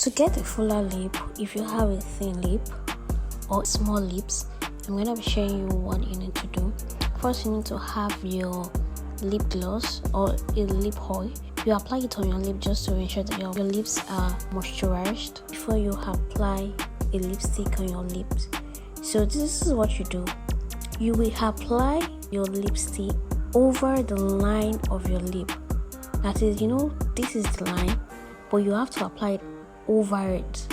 To get a fuller lip, if you have a thin lip or small lips, I'm going to be showing you what you need to do. First, you need to have your lip gloss or a lip oil. You apply it on your lip just to ensure that your lips are moisturized before you apply a lipstick on your lips. So this is what you do. You will apply your lipstick over the line of your lip. That is, this is the line, but you have to apply it over it.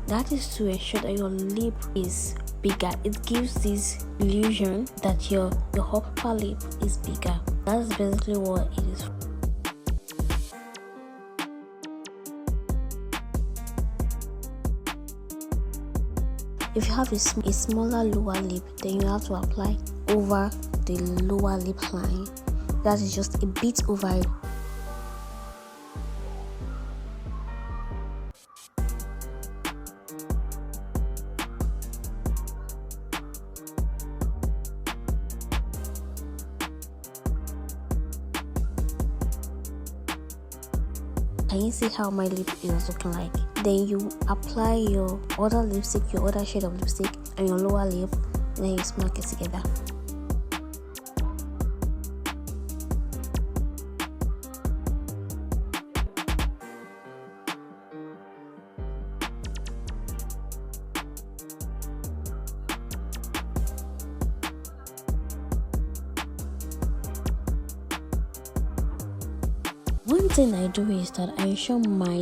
That is to ensure that your lip is bigger. It gives this illusion that your upper lip is bigger. That's basically what it is. If you have a smaller lower lip, then you have to apply over the lower lip line. That is just a bit over it. Can you see how my lip is looking like? Then you apply your other lipstick, your other shade of lipstick on your lower lip, and then you smack it together. One thing I do is that I ensure my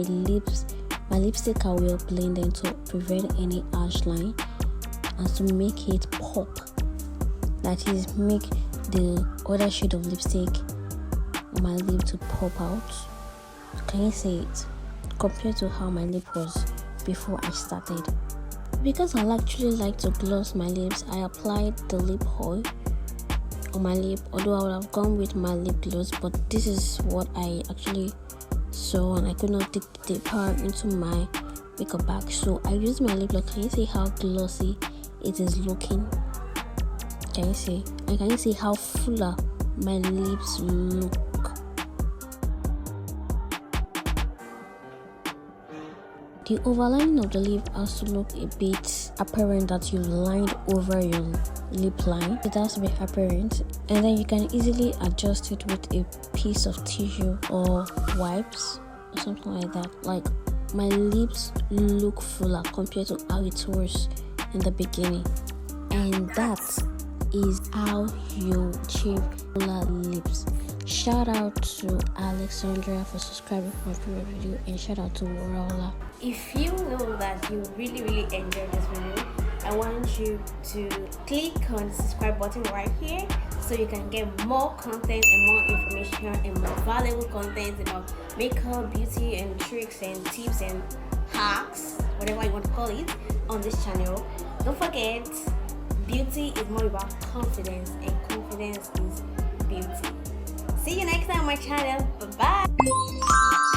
lipstick are well blended to prevent any harsh line and to make it pop. That is, make the other shade of lipstick on my lip to pop out. Can you see it? Compared to how my lip was before I started. Because I actually like to gloss my lips, I applied the lip oil on my lip, although I would have gone with my lip gloss, but this is what I actually saw and I could not take the power into my makeup bag, so I used my lip gloss. Can you see how glossy it is looking? Can you see? And can you see how fuller my lips look? The overlining of the lip has to look a bit apparent that you lined over your lip line. It has to be apparent, and then you can easily adjust it with a piece of tissue or wipes or something like that. Like, my lips look fuller compared to how it was in the beginning, and that is how you achieve fuller lips. Shout out to Alexandra for subscribing for my previous video, and shout out to Worola. If you know that you really enjoyed this video, I want you to click on the subscribe button right here so you can get more content and more information and more valuable content about makeup, beauty, and tricks and tips and hacks, whatever you want to call it, on this channel. Don't forget, beauty is more about confidence, and confidence is beauty. See you next time on my channel. Bye bye.